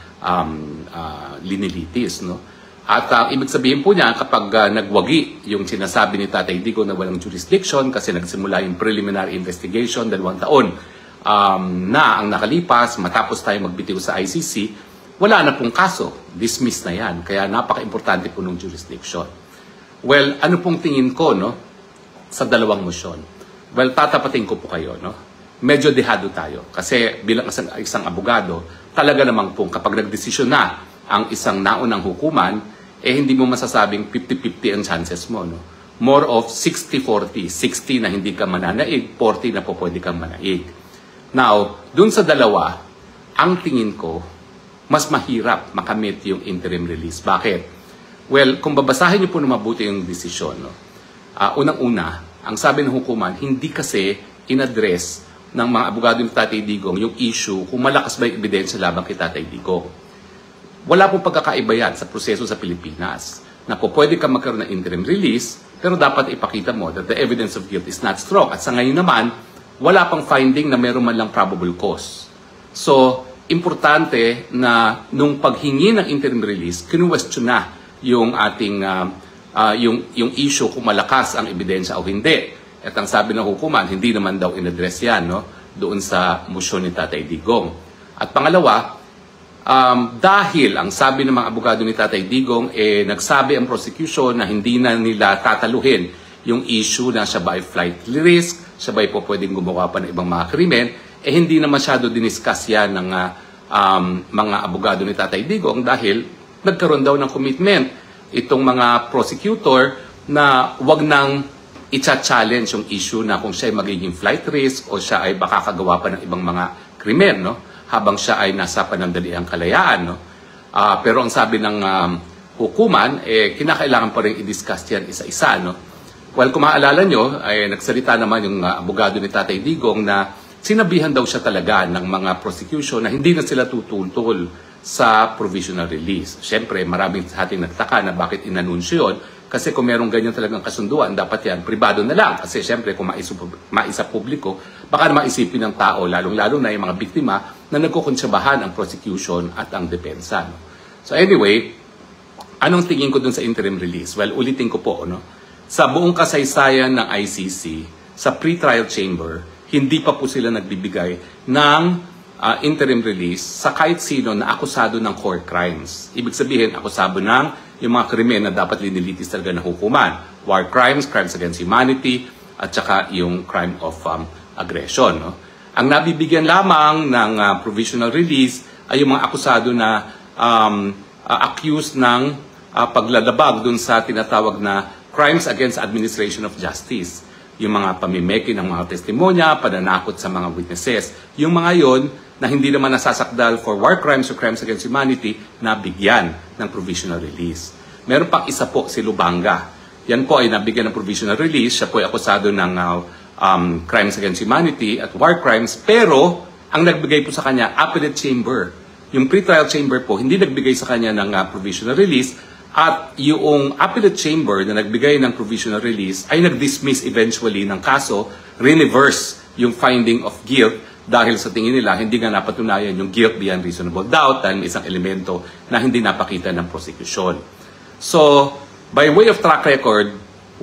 linilitis. No? At ibig sabihin po niya kapag nagwagi yung sinasabi ni Tatay Digong na walang jurisdiction kasi nagsimula yung preliminary investigation 2 taon na ang nakalipas matapos tayo magbitiw sa ICC, wala na pong kaso. Dismiss na yan. Kaya napaka-importante po ng jurisdiction. Well, ano pong tingin ko no, sa dalawang motion? Well, tatapatin ko po kayo. No? Medyo dehado tayo. Kasi bilang isang abogado, talaga namang pong kapag nagdesisyon na ang isang naunang hukuman, hindi mo masasabing 50-50 ang chances mo. No? More of 60-40. 60 na hindi ka mananaig, 40 na po pwede kang manaig. Now, dun sa dalawa, ang tingin ko, mas mahirap makamit yung interim release. Bakit? Well, kung babasahin niyo po na mabuti yung desisyon, no? Unang-una, ang sabi ng hukuman, hindi kasi in-address ng mga abogado ni Tatay Digong yung issue kung malakas ba yung ebidensya labang kay Tatay Digong. Wala pong pagkakaiba yan sa proseso sa Pilipinas na po pwede ka magkaroon ng interim release pero dapat ipakita mo that the evidence of guilt is not strong. At sa ngayon naman, wala pang finding na meron man lang probable cause. So, importante na nung paghingi ng interim release, kinuwestiyon na yung ating yung issue kung malakas ang ebidensya o hindi. At ang sabi ng hukuman, hindi naman daw in-address yan no, doon sa motion ni Tatay Digong. At pangalawa, dahil ang sabi ng mga abogado ni Tatay Digong, nagsabi ang prosecution na hindi na nila tataluhin yung issue na siya ba ay flight risk, siya ba ay po pwedeng gumawa pa ng ibang mga krimen, hindi na masyado diniscuss yan ng mga abogado ni Tatay Digong dahil nagkaroon daw ng commitment itong mga prosecutor na wag nang i-challenge yung issue na kung siya ay magiging flight risk o siya ay baka kagawa pa ng ibang mga krimen no? Habang siya ay nasa panandaliang kalayaan. No? Pero ang sabi ng hukuman, kinakailangan pa rin i-discuss yan isa-isa. No? Well, kung maaalala nyo, nagsalita naman yung abogado ni Tatay Digong na sinabihan daw siya talaga ng mga prosecution na hindi na sila tutultol sa provisional release. Siyempre, maraming sa ating nagtaka na bakit inanunsyo yun. Kasi kung merong ganyan talagang kasunduan, dapat yan pribado na lang. Kasi siyempre, kung maisa publiko, baka na maisipin ng tao, lalong-lalo na yung mga biktima na nagkukonsabahan ang prosecution at ang depensa. No? So anyway, anong tingin ko dun sa interim release? Well, ulitin ko po, no? Sa buong kasaysayan ng ICC, sa pre-trial chamber, hindi pa po sila nagbibigay ng interim release sa kahit sino na akusado ng core crimes. Ibig sabihin, akusado ng yung mga krimen na dapat linilitis talaga ng hukuman. War crimes, crimes against humanity, at saka yung crime of aggression. No? Ang nabibigyan lamang ng provisional release ay yung mga akusado na accused ng paglalabag dun sa tinatawag na crimes against administration of justice. Yung mga pamimeki ng mga testimonya, pananakot sa mga witnesses. Yung mga yon na hindi naman nasasakdal for war crimes or crimes against humanity na bigyan ng provisional release. Meron pang isa po, si Lubanga. Yan po ay nabigyan ng provisional release. Siya po ay akusado ng crimes against humanity at war crimes. Pero, ang nagbigay po sa kanya, appellate chamber. Yung pre-trial chamber po, hindi nagbigay sa kanya ng provisional release. At yung appellate chamber na nagbigay ng provisional release ay nag-dismiss eventually ng kaso, reverse yung finding of guilt dahil sa tingin nila hindi nga napatunayan yung guilt beyond reasonable doubt dahil may isang elemento na hindi napakita ng prosecution. So, by way of track record,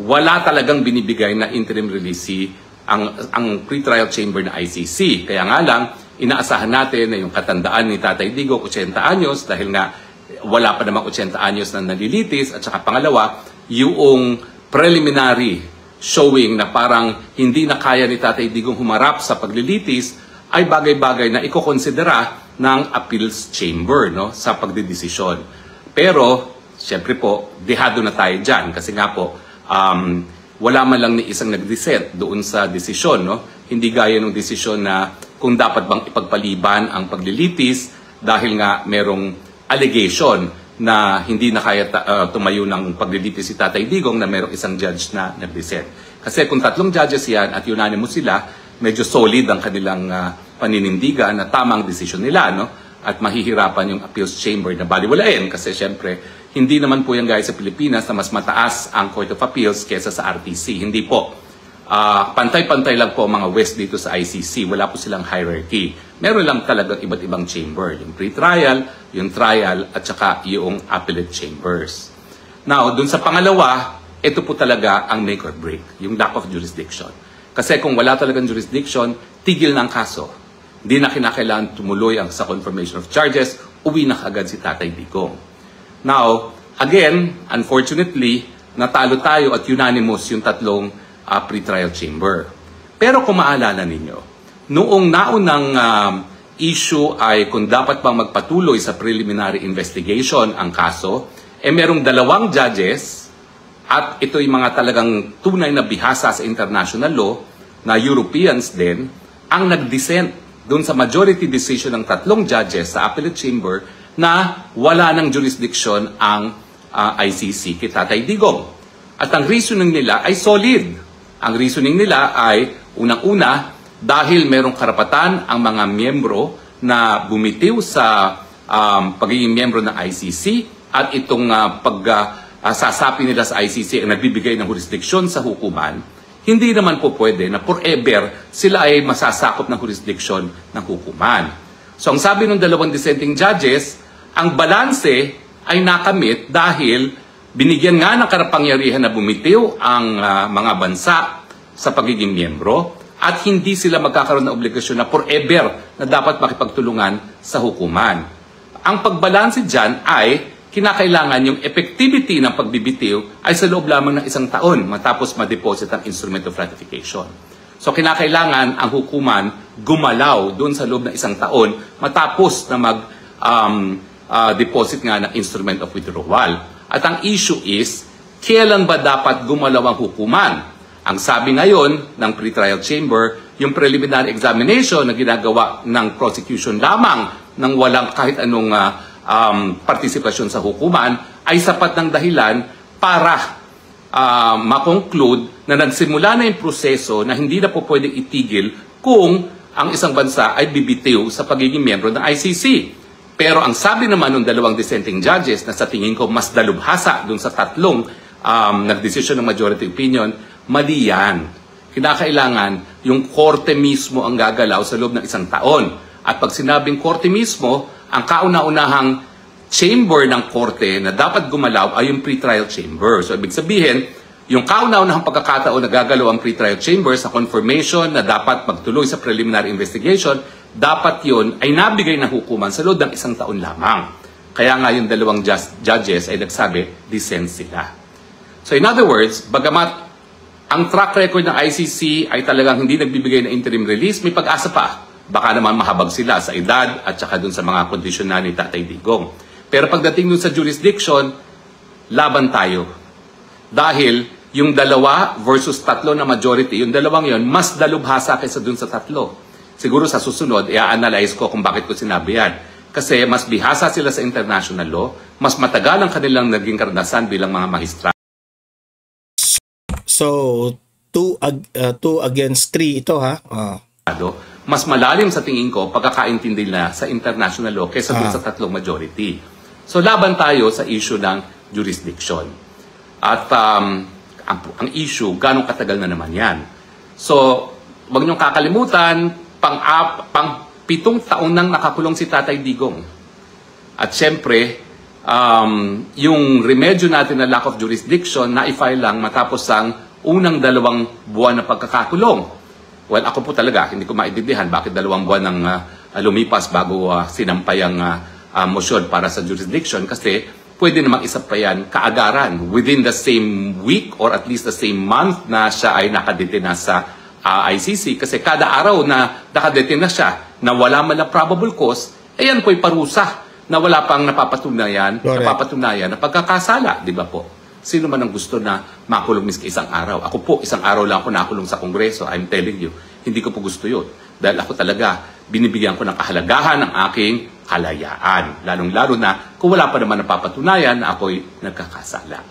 wala talagang binibigay na interim release ang pre-trial chamber na ICC. Kaya nga lang, inaasahan natin na yung katandaan ni Tatay Digong 80 anyos dahil nga wala pa namang 80 anyos na nalilitis at saka pangalawa, yung preliminary showing na parang hindi na kaya ni Tatay Digong humarap sa paglilitis ay bagay-bagay na ikokonsidera ng appeals chamber no, sa pagdedesisyon. Pero, siyempre po, dehado na tayo dyan kasi nga po, wala man lang ni isang nag-dissent doon sa desisyon. No? Hindi gaya ng desisyon na kung dapat bang ipagpaliban ang paglilitis dahil nga merong allegation na hindi na kaya tumayo ng paglilitis si Tatay Digong na merong isang judge na nag-dissent. Kasi kung 3 judges yan at unanimous sila, medyo solid ang kanilang paninindigan na tamang desisyon nila. No? at mahihirapan yung appeals chamber na baliwalain kasi syempre hindi naman po yan guys sa Pilipinas na mas mataas ang Court of Appeals kesa sa RTC. Hindi po. Pantay-pantay lang po mga West dito sa ICC. Wala po silang hierarchy. Meron lang talagang iba't ibang chamber. Yung pre-trial, yung trial, at saka yung appellate chambers. Now, dun sa pangalawa, ito po talaga ang make or break, yung lack of jurisdiction. Kasi kung wala talagang jurisdiction, tigil ng kaso. Hindi na kinakailangan tumuloy sa confirmation of charges, uwi na kaagad si Tatay Digong. Now, again, unfortunately, natalo tayo at unanimous yung tatlong pre-trial chamber. Pero kung maalala ninyo, noong naunang issue ay kung dapat bang magpatuloy sa preliminary investigation ang kaso, merong 2 judges at ito'y mga talagang tunay na bihasa sa international law na Europeans din ang nag-dissent doon sa majority decision ng 3 judges sa appellate chamber na wala ng jurisdiction ang ICC kay Tatay Digong. At ang reasoning nila ay solid. Ang reasoning nila ay unang-una dahil merong karapatan ang mga miyembro na bumitiw sa pagiging miyembro ng ICC at itong pagsasapi nila sa ICC ang nagbibigay ng jurisdiksyon sa hukuman, hindi naman po pwede na forever sila ay masasakop ng jurisdiksyon ng hukuman. So ang sabi ng 2 dissenting judges, ang balanse ay nakamit dahil binigyan nga ng karapangyarihan na bumitiw ang mga bansa sa pagiging miyembro at hindi sila magkakaroon ng obligasyon na forever na dapat makipagtulungan sa hukuman. Ang pagbalanse dyan ay kinakailangan yung effectivity ng pagbibitiw ay sa loob lamang ng 1 taon matapos ma-deposit ang instrument of ratification. So kinakailangan ang hukuman gumalaw doon sa loob ng 1 taon matapos na deposit nga ng instrument of withdrawal. At ang issue is, kailan ba dapat gumalaw ang hukuman? Ang sabi ngayon ng pre-trial chamber, yung preliminary examination na ginagawa ng prosecution lamang ng walang kahit anong partisipasyon sa hukuman ay sapat ng dahilan para makonclude na nagsimula na yung proseso na hindi na po pwedeng itigil kung ang isang bansa ay bibitiw sa pagiging miyembro ng ICC. Pero ang sabi naman ng 2 dissenting judges na sa tingin ko mas dalubhasa dun sa 3 nagdesisyon ng majority opinion, mali yan. Kinakailangan yung korte mismo ang gagalaw sa loob ng 1 taon. At pag sinabing korte mismo, ang kauna-unahang chamber ng korte na dapat gumalaw ay yung pre-trial chamber. So ibig sabihin, yung kauna-unahang pagkakataon na gagalaw ang pre-trial chamber sa confirmation na dapat magtuloy sa preliminary investigation, dapat yun ay nabigay ng hukuman sa loob ng 1 taon lamang. Kaya nga yung 2 judges ay nagsabi, dissent sila. So in other words, bagamat ang track record ng ICC ay talagang hindi nagbibigay ng interim release, may pag-asa pa. Baka naman mahabag sila sa edad at saka dun sa mga kondisyon na ni Tatay Digong. Pero pagdating dun sa jurisdiction, laban tayo. Dahil yung 2 versus 3 na majority, yung 2 yon mas dalubhasa kaysa dun sa 3. Siguro sa susunod, i-analyze ko kung bakit ko sinabi yan. Kasi mas bihasa sila sa international law, mas matagal ang kanilang naging karanasan bilang mga mahistra. So, 2 against 3 ito ha? Mas malalim sa tingin ko pagkakaintindi na sa international law kaysa dun sa 3 majority. So, laban tayo sa issue ng jurisdiction. At ang issue, ganong katagal na naman yan. So, wag niyong kakalimutan, pang 7 taon nang nakakulong si Tatay Digong. At syempre, yung remedyo natin na lack of jurisdiction na i-file lang matapos ang unang 2 buwan na pagkakakulong. Well, ako po talaga, hindi ko maintindihan bakit 2 buwan nang lumipas bago sinampay ang motion para sa jurisdiction kasi pwede namang isampayan kaagaran within the same week or at least the same month na siya ay nakadetina sa ICC kasi kada araw na nakadetina siya na wala man na probable cause, ayan po'y parusa na wala pang napapatunayan na pagkakasala, di ba po? Sino man ang gusto na makulong miski 1 araw? Ako po, 1 araw lang ako nakulong sa Kongreso. I'm telling you, hindi ko po gusto yun. Dahil ako talaga, binibigyan ko ng kahalagahan ng aking kalayaan. Lalong-lalo na kung wala pa naman napapatunayan na ako'y nagkakasala.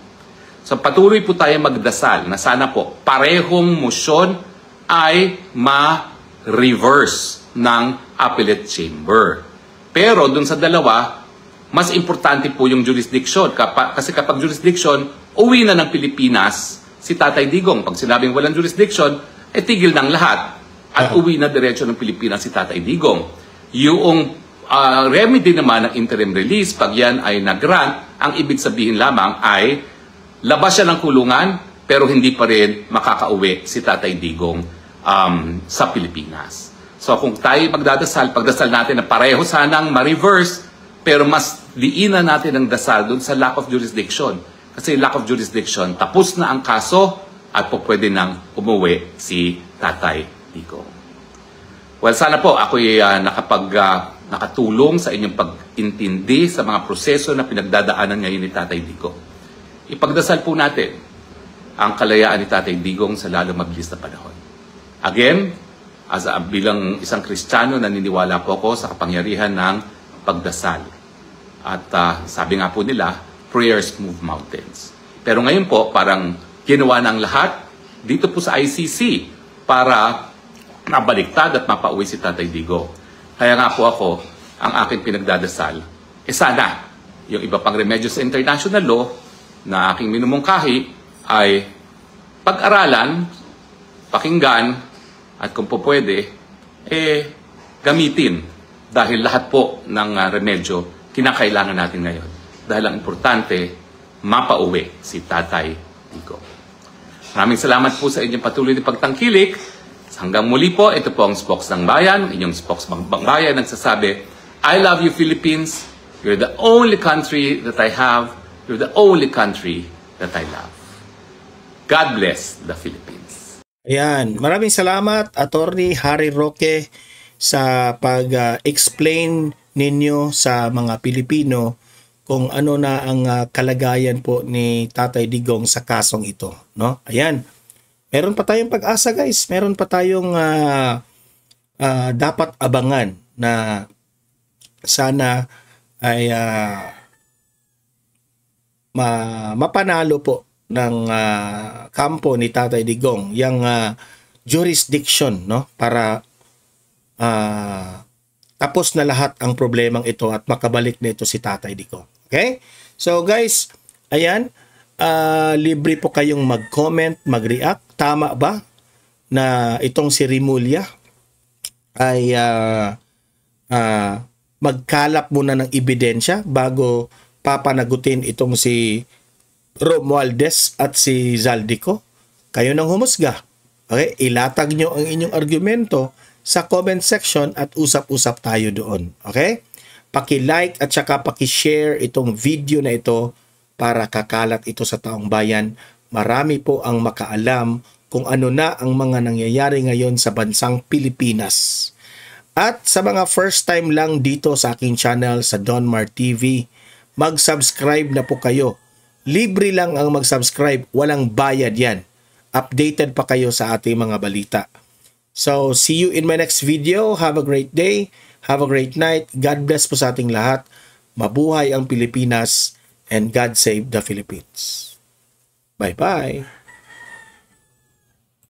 So patuloy po tayo magdasal na sana po parehong motion ay ma-reverse ng appellate chamber. Pero dun sa dalawa, mas importante po yung jurisdiction. Kasi kapag jurisdiction, uwi na ng Pilipinas si Tatay Digong. Pag sinabing walang jurisdiction, tigil ng lahat. At uwi na diretso ng Pilipinas si Tatay Digong. Yung remedy naman ng interim release, pag yan ay nag-grant, ang ibig sabihin lamang ay labas siya ng kulungan, pero hindi pa rin makakauwi si Tatay Digong sa Pilipinas. So kung tayo magdadasal, pagdasal natin na pareho sanang ma-reverse, pero mas diinan natin ang dasal dun sa lack of jurisdiction. Kasi lack of jurisdiction, tapos na ang kaso at po pwede nang umuwi si Tatay Digong. Well, sana po ako'y nakatulong sa inyong pag-intindi sa mga proseso na pinagdadaanan ngayon ni Tatay Digong. Ipagdasal po natin ang kalayaan ni Tatay Digong sa lalo mabilis na panahon. Again, bilang isang Kristiyano, naniniwala po ako sa kapangyarihan ng pagdasal. At sabi nga po nila, prayers move mountains. Pero ngayon po, parang ginawa ng lahat dito po sa ICC para mabaliktad at mapauwi si Tatay Digong. Kaya nga po ako, ang aking pinagdadasal, sana yung iba pang remedyo sa international law na aking minumungkahi ay pag-aralan, pakinggan, at kung po pwede, gamitin. Dahil lahat po ng remedyo, kinakailangan natin ngayon. Dahil ang importante, mapauwi si Tatay Digong. Maraming salamat po sa inyong patuloy na pagtangkilik. Hanggang muli po, ito po ang Spokes ng Bayan. Inyong Spokes ng Bayan nagsasabi, I love you Philippines. You're the only country that I have. You're the only country that I love. God bless the Philippines. Ayan, maraming salamat Attorney Harry Roque sa pag-explain ninyo sa mga Pilipino kung ano na ang kalagayan po ni Tatay Digong sa kasong ito, no? Ayan. Meron pa tayong pag-asa, guys. Meron pa tayong dapat abangan na sana ay mapanalo po ng kampo ni Tatay Digong yung jurisdiction, no, para tapos na lahat ang problemang ito at makabalik na ito si Tatay Digong. Okay? So guys, ayan, libre po kayong mag-comment, mag-react. Tama ba na itong si Rimulya ay magkalap muna ng ebidensya bago papanagutin itong si Romualdez at si Zaldico? Kayo nang humusga. Okay? Ilatag nyo ang inyong argumento sa comment section at usap-usap tayo doon. Okay? Paki-like at saka paki-share itong video na ito para kakalat ito sa taong bayan. Marami po ang makaalam kung ano na ang mga nangyayari ngayon sa bansang Pilipinas. At sa mga first time lang dito sa aking channel sa Donmar TV, mag-subscribe na po kayo. Libre lang ang mag-subscribe, walang bayad yan. Updated pa kayo sa ating mga balita. So, see you in my next video. Have a great day. Have a great night. God bless po sa ating lahat. Mabuhay ang Pilipinas and God save the Philippines. Bye-bye.